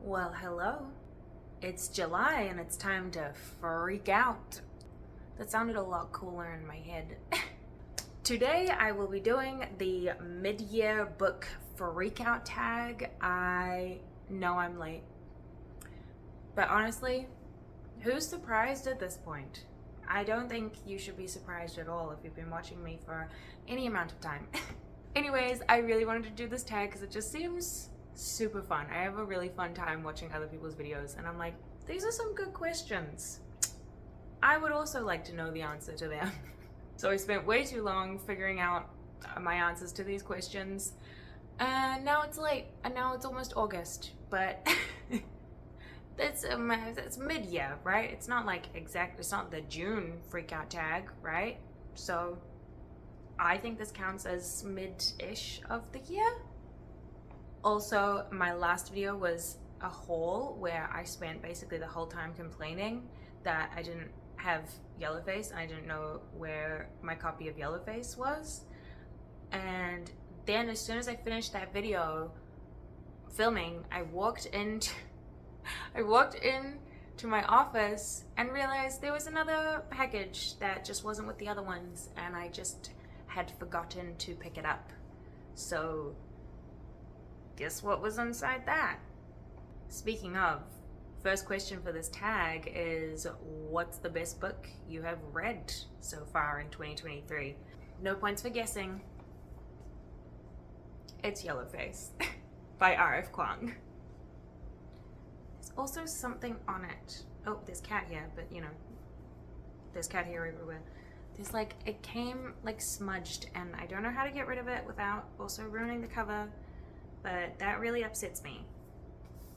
Well, hello. It's July and it's time to freak out. That sounded a lot cooler in my head. Today I will be doing the mid-year book freakout tag. I know I'm late. But honestly, who's surprised at this point? I don't think you should be surprised at all if you've been watching me for any amount of time. Anyways, I really wanted to do this tag because it just seems super fun. I have a really fun time watching other people's videos and I'm like, these are some good questions. I would also like to know the answer to them. So I spent way too long figuring out my answers to these questions, and now it's late and now it's almost August, but it's mid-year, right? It's not like it's not the June freakout tag, right? So I think this counts as mid-ish of the year. Also, my last video was a haul where I spent basically the whole time complaining that I didn't have Yellowface and I didn't know where my copy of Yellowface was. And then as soon as I finished that video filming, I walked into my office and realized there was another package that just wasn't with the other ones, and I just had forgotten to pick it up. So guess what was inside that? Speaking of, first question for this tag is, what's the best book you have read so far in 2023? No points for guessing. It's Yellowface by R.F Kuang. There's also something on it. Oh, there's cat hair, but you know, there's cat hair everywhere. There's like, it came like smudged and I don't know how to get rid of it without also ruining the cover, but that really upsets me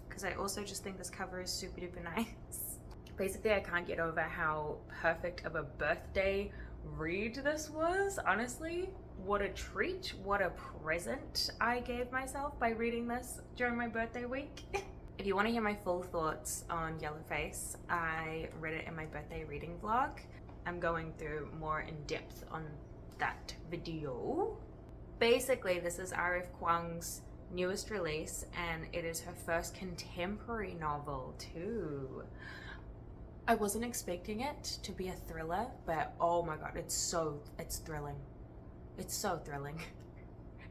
because I also just think this cover is super duper nice. Basically, I can't get over how perfect of a birthday read this was, honestly. What a treat, what a present I gave myself by reading this during my birthday week. If you want to hear my full thoughts on Yellowface, I read it in my birthday reading vlog. I'm going through more in depth on that video. Basically, this is R.F Kuang's newest release and it is her first contemporary novel too. I wasn't expecting it to be a thriller, but oh my god, it's thrilling. It's so thrilling.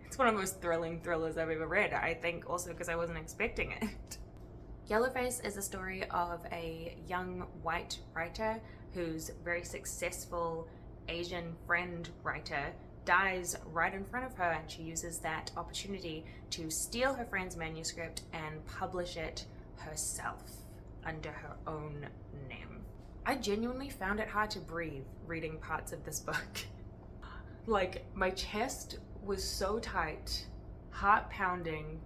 It's one of the most thrilling thrillers I've ever read, I think also because I wasn't expecting it. Yellowface is a story of a young white writer whose very successful Asian friend writer dies right in front of her, and she uses that opportunity to steal her friend's manuscript and publish it herself under her own name. I genuinely found it hard to breathe reading parts of this book. Like, my chest was so tight, heart pounding.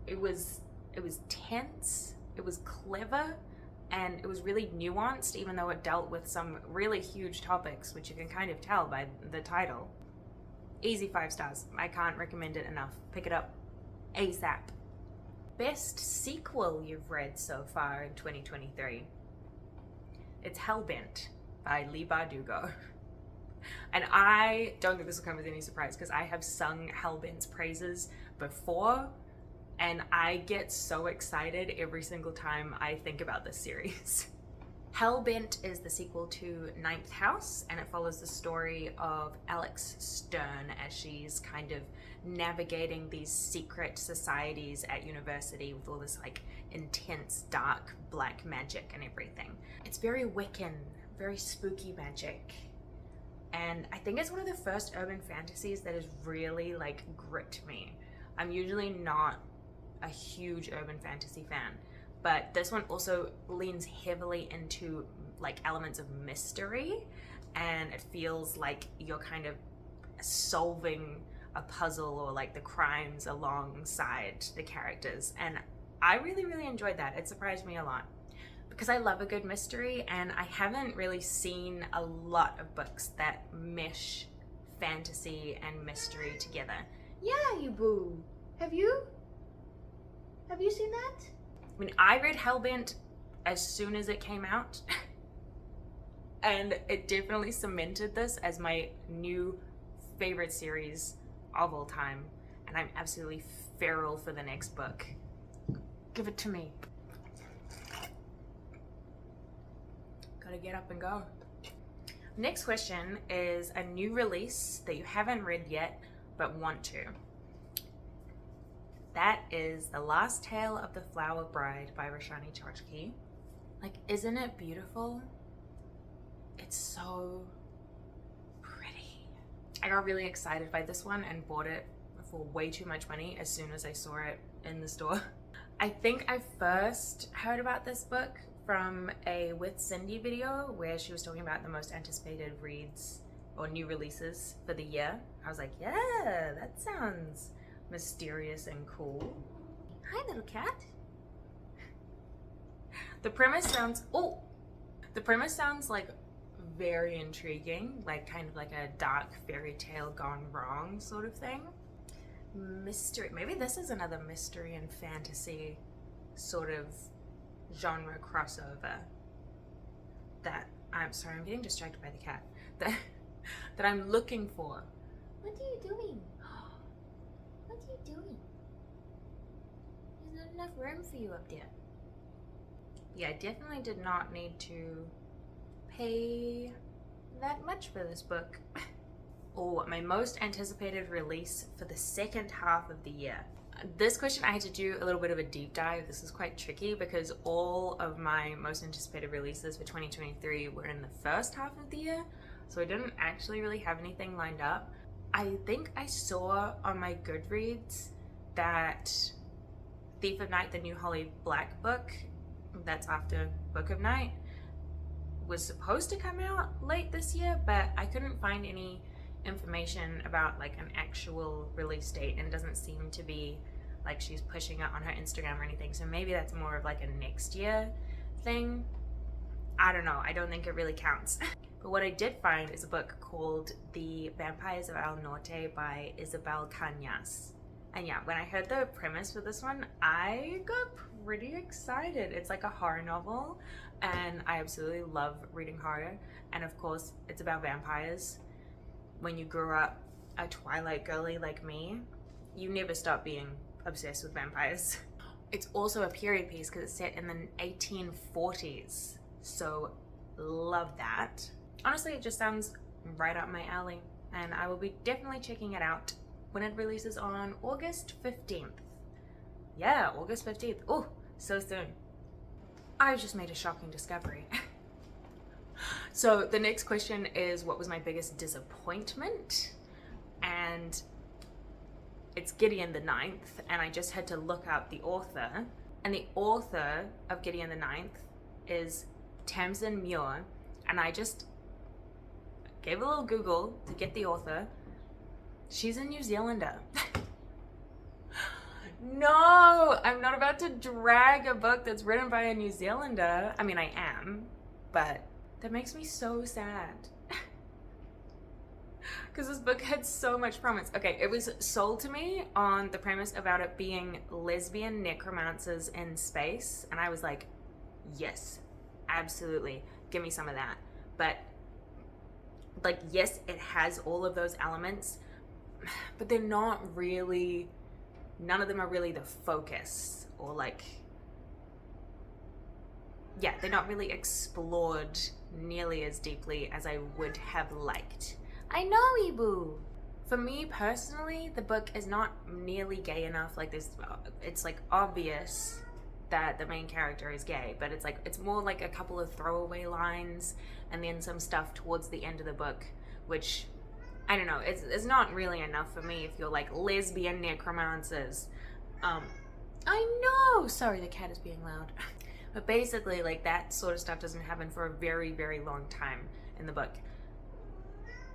It was tense, it was clever, and it was really nuanced, even though it dealt with some really huge topics, which you can kind of tell by the title. Easy 5 stars. I can't recommend it enough. Pick it up ASAP. Best sequel you've read so far in 2023? It's Hellbent by Leigh Bardugo. And I don't think this will come as any surprise because I have sung Hellbent's praises before, and I get so excited every single time I think about this series. Hellbent is the sequel to Ninth House, and it follows the story of Alex Stern as she's kind of navigating these secret societies at university with all this like intense dark black magic and everything. It's very Wiccan, very spooky magic, and I think it's one of the first urban fantasies that has really like gripped me. I'm usually not a huge urban fantasy fan, but this one also leans heavily into like elements of mystery, and it feels like you're kind of solving a puzzle or like the crimes alongside the characters, and I really enjoyed that. It surprised me a lot because I love a good mystery, and I haven't really seen a lot of books that mesh fantasy and mystery together. Yeah, you boo. Have you seen that? I mean, I read Hellbent as soon as it came out, and it definitely cemented this as my new favorite series of all time, and I'm absolutely feral for the next book. Give it to me. Gotta get up and go. Next question is a new release that you haven't read yet but want to. That is The Last Tale of the Flower Bride by Roshani Chokshi. Like, isn't it beautiful? It's so pretty. I got really excited by this one and bought it for way too much money as soon as I saw it in the store. I think I first heard about this book from a With Cindy video where she was talking about the most anticipated reads or new releases for the year. I was like, yeah, that sounds mysterious and cool. Hi, little cat. The premise sounds like very intriguing, like kind of like a dark fairy tale gone wrong sort of thing. Mystery, maybe this is another mystery and fantasy sort of genre crossover that I'm getting distracted by the cat, that I'm looking for. What are you doing? What are you doing? There's not enough room for you up there. Yeah, I definitely did not need to pay that much for this book. Oh, my most anticipated release for the second half of the year. This question I had to do a little bit of a deep dive. This is quite tricky because all of my most anticipated releases for 2023 were in the first half of the year, so I didn't actually really have anything lined up. I think I saw on my Goodreads that Thief of Night, the new Holly Black book, that's after Book of Night, was supposed to come out late this year, but I couldn't find any information about like an actual release date, and it doesn't seem to be like she's pushing it on her Instagram or anything, so maybe that's more of like a next year thing. I don't know, I don't think it really counts. But what I did find is a book called The Vampires of El Norte by Isobel Cañas. And yeah, when I heard the premise for this one, I got pretty excited. It's like a horror novel, and I absolutely love reading horror, and of course it's about vampires. When you grew up a Twilight girly like me, you never stop being obsessed with vampires. It's also a period piece because it's set in the 1840s, so love that. Honestly, it just sounds right up my alley, and I will be definitely checking it out when it releases on August 15th. Yeah, August 15th. Oh, so soon. I just made a shocking discovery. So the next question is, what was my biggest disappointment? And it's Gideon the Ninth, and I just had to look up the author. And the author of Gideon the Ninth is Tamsyn Muir, and I just gave a little Google to get the author. She's a New Zealander. No, I'm not about to drag a book that's written by a New Zealander. I mean, I am, but that makes me so sad. Because this book had so much promise. Okay, it was sold to me on the premise about it being lesbian necromancers in space, and I was like, yes, absolutely, give me some of that. But like, yes, it has all of those elements, but they're not really, none of them are really the focus, or like, yeah, they're not really explored nearly as deeply as I would have liked. I know, Ibu. For me personally, the book is not nearly gay enough. Like, this, it's like obvious that the main character is gay, but it's like, it's more like a couple of throwaway lines and then some stuff towards the end of the book, which, I don't know, it's not really enough for me if you're like lesbian necromancers. I know, sorry, the cat is being loud. But basically, like, that sort of stuff doesn't happen for a very, very long time in the book.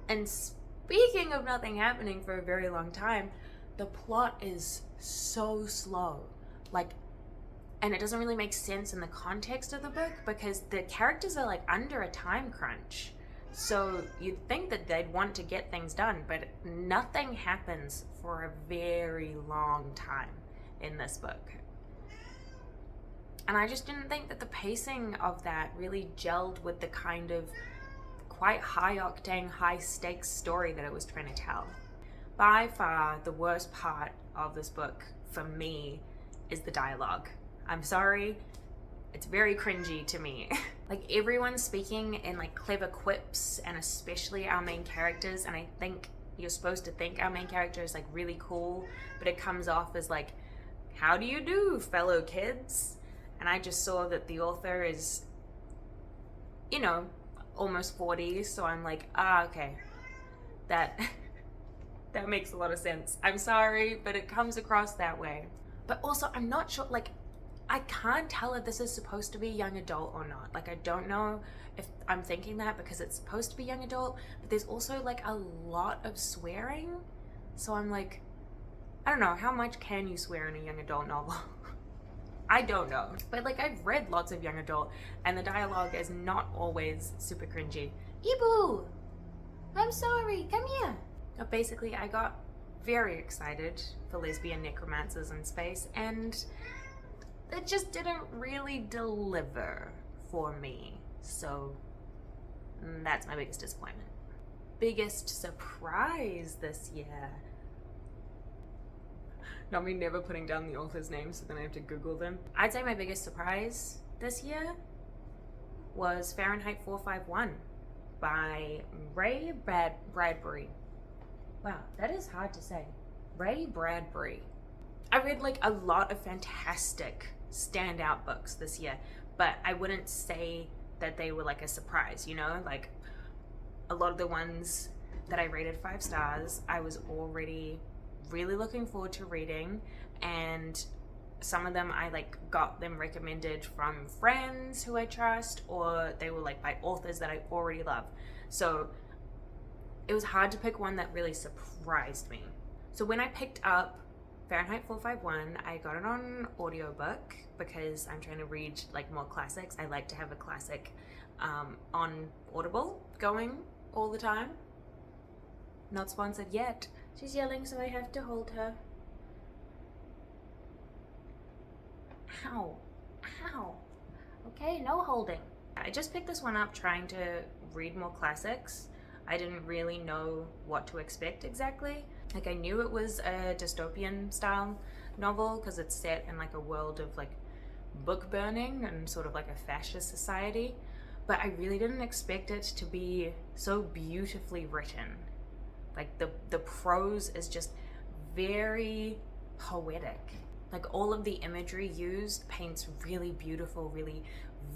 And speaking of nothing happening for a very long time, the plot is so slow. Like, and it doesn't really make sense in the context of the book because the characters are like under a time crunch. So you'd think that they'd want to get things done, but nothing happens for a very long time in this book. And I just didn't think that the pacing of that really gelled with the kind of quite high-octane, high-stakes story that it was trying to tell. By far, the worst part of this book, for me, is the dialogue. I'm sorry, it's very cringy to me. Like, everyone's speaking in like clever quips, and especially our main characters, and I think you're supposed to think our main character is like really cool, but it comes off as like, how do you do, fellow kids? And I just saw that the author is, you know, almost 40, so I'm like, okay, that that makes a lot of sense. I'm sorry, but it comes across that way. But also, I'm not sure, like, I can't tell if this is supposed to be young adult or not. Like, I don't know if I'm thinking that because it's supposed to be young adult, but there's also like a lot of swearing. So I'm like, I don't know, how much can you swear in a young adult novel? I don't know. But like, I've read lots of young adult, and the dialogue is not always super cringy. Ibu! I'm sorry, come here. But basically, I got very excited for lesbian necromancers in space, and it just didn't really deliver for me. So that's my biggest disappointment. Biggest surprise this year. Not me never putting down the author's name, so then I have to Google them. I'd say my biggest surprise this year was Fahrenheit 451 by Bradbury. Wow, that is hard to say. Ray Bradbury. I read like a lot of fantastic standout books this year, but I wouldn't say that they were like a surprise, you know? Like, a lot of the ones that I rated 5 stars, I was already really looking forward to reading, and some of them I like got them recommended from friends who I trust, or they were like by authors that I already love. So it was hard to pick one that really surprised me. So when I picked up Fahrenheit 451, I got it on audiobook because I'm trying to read like more classics. I like to have a classic on Audible going all the time. Not sponsored yet. She's yelling, so I have to hold her. Ow. Ow. Okay, no holding. I just picked this one up trying to read more classics. I didn't really know what to expect exactly. Like, I knew it was a dystopian style novel because it's set in like a world of like book burning and sort of like a fascist society, but I really didn't expect it to be so beautifully written. Like, the prose is just very poetic. Like, all of the imagery used paints really beautiful, really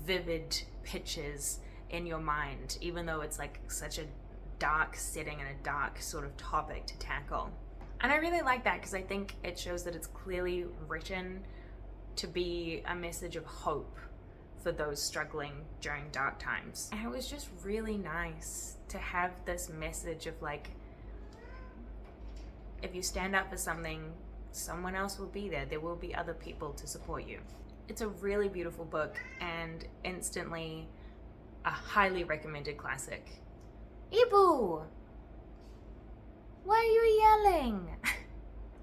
vivid pictures in your mind, even though it's like such a dark setting and a dark sort of topic to tackle. And I really like that because I think it shows that it's clearly written to be a message of hope for those struggling during dark times. And it was just really nice to have this message of like, if you stand up for something, someone else will be there. There will be other people to support you. It's a really beautiful book and instantly a highly recommended classic. Ibu! Why are you yelling?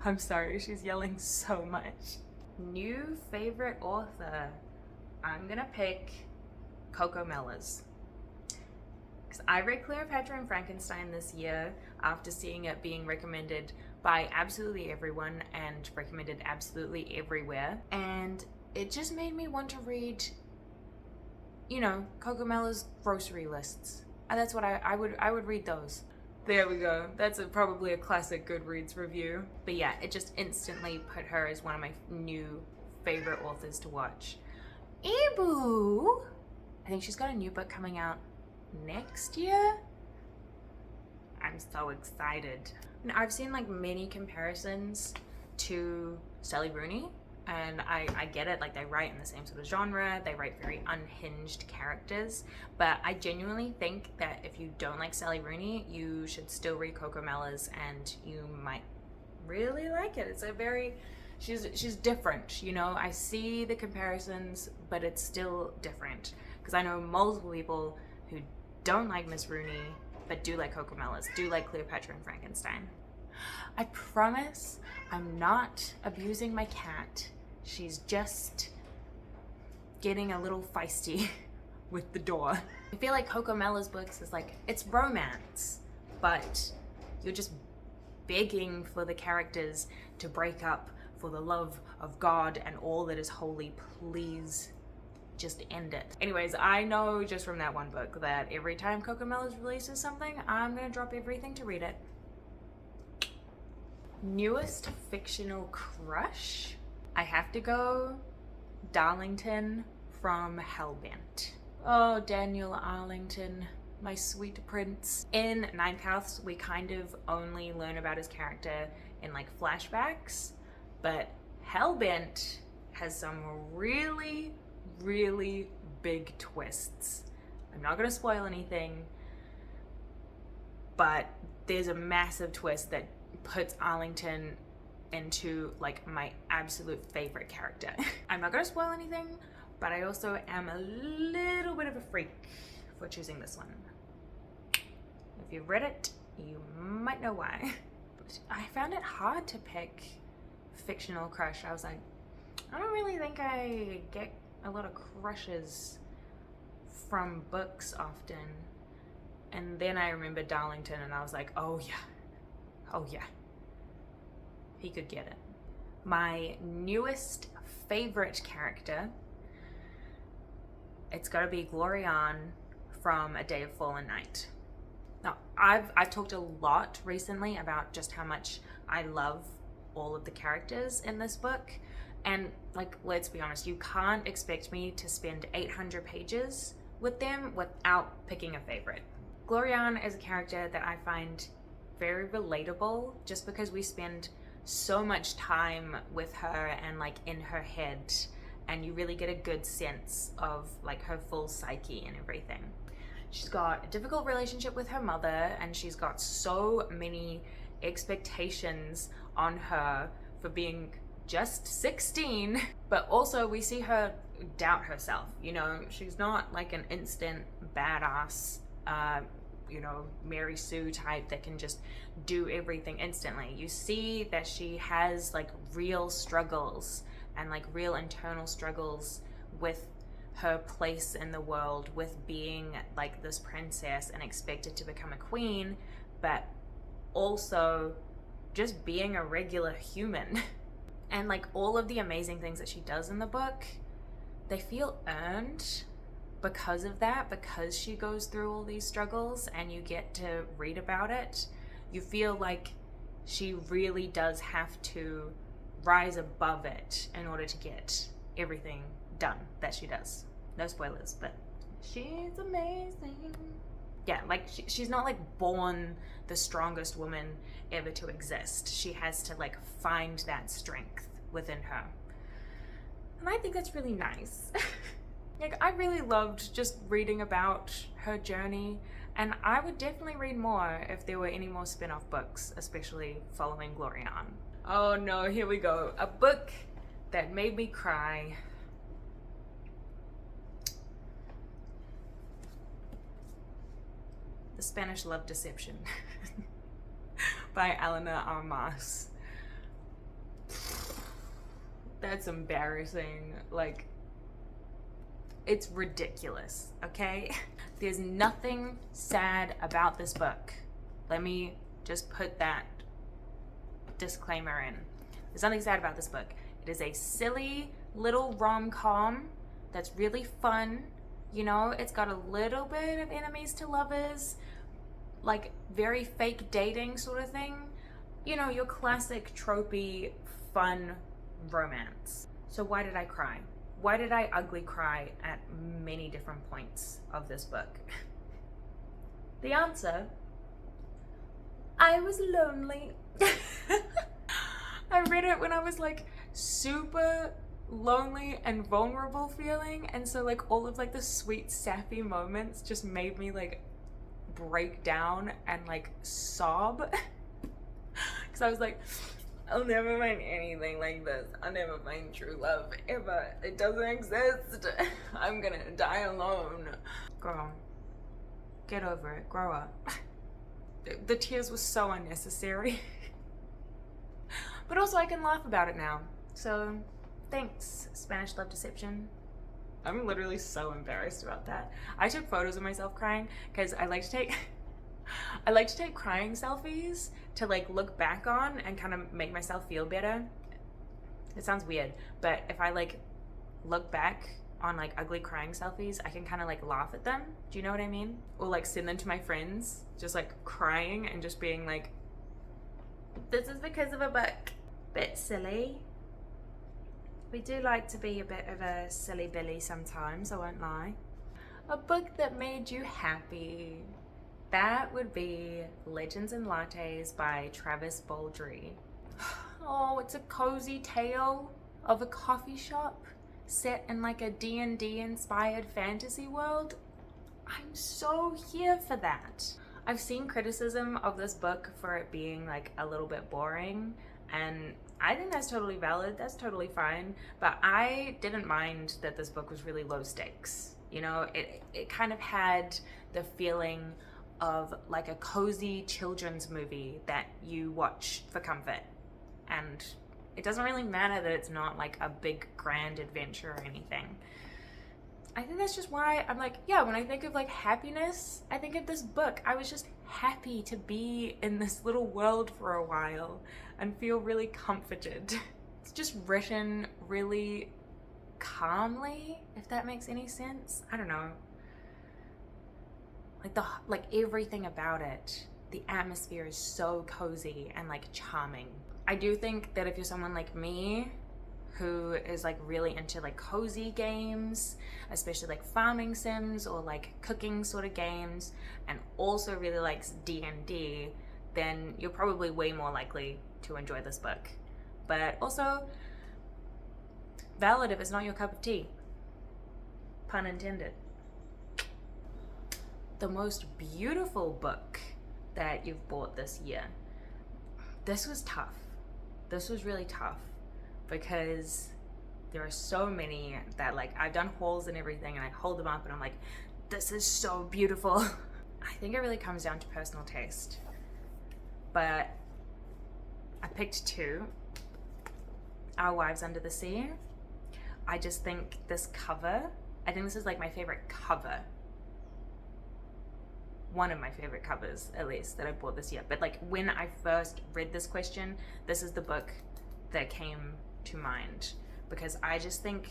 I'm sorry, she's yelling so much. New favorite author. I'm gonna pick Coco Mellors. Because I read Cleopatra and Frankenstein this year after seeing it being recommended by absolutely everyone and recommended absolutely everywhere. And it just made me want to read, you know, Coco Mellors' grocery lists. And that's what I would read those. There we go. That's probably a classic Goodreads review. But yeah, it just instantly put her as one of my new favorite authors to watch. Ibu! I think she's got a new book coming out next year. I'm so excited. And I've seen like many comparisons to Sally Rooney, and I get it, like they write in the same sort of genre, they write very unhinged characters, but I genuinely think that if you don't like Sally Rooney, you should still read Coco Mellors and you might really like it. It's a very, she's different, you know. I see the comparisons, but it's still different because I know multiple people who don't like Miss Rooney but do like Coco Mellors, do like Cleopatra and Frankenstein. I promise I'm not abusing my cat. She's just getting a little feisty with the door. I feel like Coco Mellors' books is like, it's romance, but you're just begging for the characters to break up for the love of God and all that is holy, please just end it. Anyways, I know just from that one book that every time Coco Mellors releases something, I'm gonna drop everything to read it. Newest fictional crush? I have to go Darlington from Hellbent. Oh, Daniel Arlington, my sweet prince. In Ninth House, we kind of only learn about his character in like flashbacks, but Hellbent has some really, really big twists. I'm not gonna spoil anything, but there's a massive twist that puts Arlington into like my absolute favorite character. I'm not gonna spoil anything, but I also am a little bit of a freak for choosing this one. If you've read it, you might know why. I found it hard to pick fictional crush. I was like, I don't really think I get a lot of crushes from books often. And then I remembered Darlington and I was like, oh yeah, he could get it. My newest favorite character, it's gotta be Glorion from A Day of Fallen Night. Now, I've talked a lot recently about just how much I love all of the characters in this book. And like, let's be honest, you can't expect me to spend 800 pages with them without picking a favorite. Glorion is a character that I find very relatable just because we spend so much time with her and like in her head, and you really get a good sense of like her full psyche and everything. She's got a difficult relationship with her mother, and she's got so many expectations on her for being just 16, but also we see her doubt herself. You know, she's not like an instant badass, you know, Mary Sue type that can just do everything instantly. You see that she has like real struggles and like real internal struggles with her place in the world, with being like this princess and expected to become a queen, but also just being a regular human. And like all of the amazing things that she does in the book, they feel earned because of that, because she goes through all these struggles and you get to read about it. You feel like she really does have to rise above it in order to get everything done that she does. No spoilers, but she's amazing. Yeah, like she's not like born the strongest woman ever to exist. She has to like find that strength within her. And I think that's really nice. Like, I really loved just reading about her journey, and I would definitely read more if there were any more spin-off books, especially following Glorion. Oh no, here we go. A book that made me cry. The Spanish Love Deception by Elena Armas. That's embarrassing. Like, it's ridiculous, okay? There's nothing sad about this book. Let me just put that disclaimer in. There's nothing sad about this book. It is a silly little rom-com that's really fun. You know, it's got a little bit of enemies to lovers, like very fake dating sort of thing. You know, your classic tropey, fun romance. So why did I cry? Why did I ugly cry at many different points of this book? The answer, I was lonely. I read it when I was like super lonely and vulnerable feeling, and so like all of like the sweet sappy moments just made me like break down and like sob. Because I was like, I'll never find anything like this. I'll never find true love ever. It doesn't exist. I'm gonna die alone. Girl, get over it. Grow up. The tears were so unnecessary. But also I can laugh about it now. So thanks, Spanish Love Deception. I'm literally so embarrassed about that. I took photos of myself crying because I like to take crying selfies to like look back on and kind of make myself feel better. It sounds weird, but if I like look back on like ugly crying selfies, I can kind of like laugh at them. Do you know what I mean? Or like send them to my friends, just like crying and just being like, this is because of a book. Bit silly. We do like to be a bit of a silly Billy sometimes, I won't lie. A book that made you happy. That would be Legends and Lattes by Travis Baldree. Oh, it's a cozy tale of a coffee shop set in like a D&D inspired fantasy world. I'm so here for that. I've seen criticism of this book for it being like a little bit boring, and I think that's totally valid, that's totally fine, but I didn't mind that this book was really low stakes. You know, it kind of had the feeling of like a cozy children's movie that you watch for comfort. And it doesn't really matter that it's not like a big grand adventure or anything. I think that's just why I'm like, yeah, when I think of like happiness, I think of this book. I was just happy to be in this little world for a while and feel really comforted. It's just written really calmly, if that makes any sense. I don't know. Like everything about it, the atmosphere is so cozy and like charming. I do think that if you're someone like me who is like really into like cozy games, especially like farming sims or like cooking sort of games, and also really likes D&D, then you're probably way more likely to enjoy this book. But also valid if it's not your cup of tea. Pun intended. The most beautiful book that you've bought this year. This was tough. This was really tough because there are so many that like I've done hauls and everything and I hold them up and I'm like, this is so beautiful. I think it really comes down to personal taste. But I picked two. Our Wives Under the Sea. I just think this cover, I think this is like my favorite cover. One of my favorite covers, at least, that I bought this year. But like when I first read this question, this is the book that came to mind, because I just think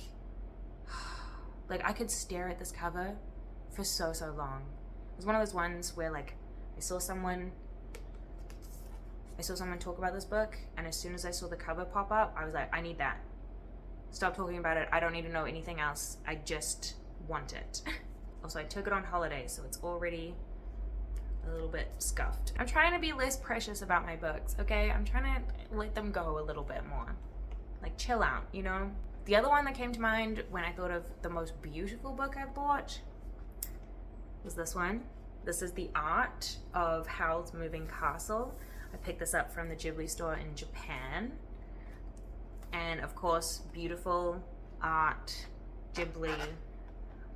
like I could stare at this cover for so long. It was one of those ones where like I saw someone talk about this book, and as soon as I saw the cover pop up, I was like, I need that. Stop talking about it. I don't need to know anything else. I just want it. Also, I took it on holiday, so it's already a little bit scuffed. I'm trying to be less precious about my books, okay? I'm trying to let them go a little bit more. Like, chill out, you know? The other one that came to mind when I thought of the most beautiful book I bought was this one. This is The Art of Howl's Moving Castle. I picked this up from the Ghibli store in Japan. And of course, beautiful art, Ghibli,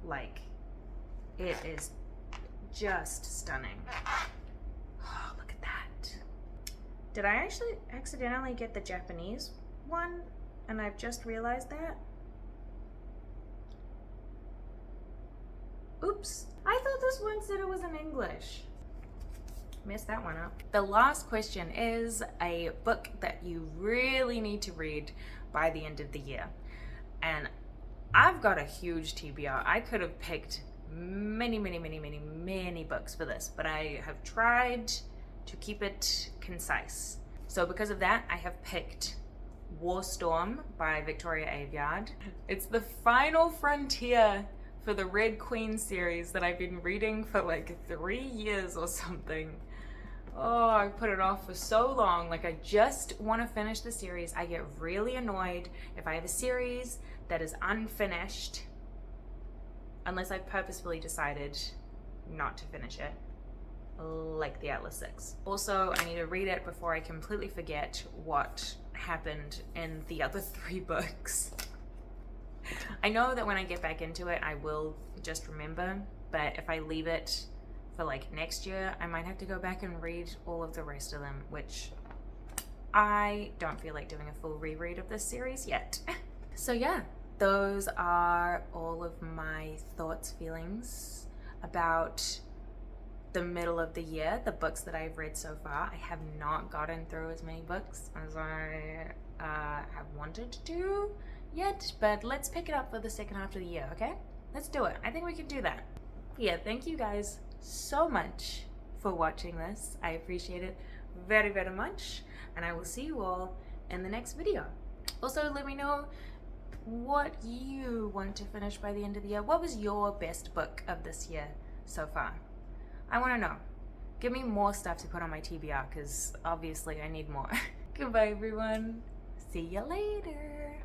like, it is just stunning. Oh, look at that. Did I actually accidentally get the Japanese one? And I've just realized that? Oops. I thought this one said it was in English. Messed that one up. The last question is a book that you really need to read by the end of the year. And I've got a huge TBR. I could have picked many books for this, but I have tried to keep it concise. So because of that, I have picked War Storm by Victoria Aveyard. It's the final frontier for the Red Queen series that I've been reading for like 3 years or something. Oh, I put it off for so long. Like, I just want to finish the series. I get really annoyed if I have a series that is unfinished, unless I've purposefully decided not to finish it, like the Atlas 6. Also, I need to read it before I completely forget what happened in the other 3 books. I know that when I get back into it, I will just remember, but if I leave it for like next year, I might have to go back and read all of the rest of them, which I don't feel like doing a full reread of this series yet. So yeah, those are all of my thoughts, feelings about the middle of the year, the books that I've read so far. I have not gotten through as many books as I have wanted to do yet, but let's pick it up for the second half of the year, okay? Let's do it. I think we can do that. Yeah, thank you guys so much for watching this. I appreciate it very, very much, and I will see you all in the next video. Also, let me know what you want to finish by the end of the year. What was your best book of this year so far? I want to know. Give me more stuff to put on my TBR, because obviously I need more. Goodbye, everyone. See you later.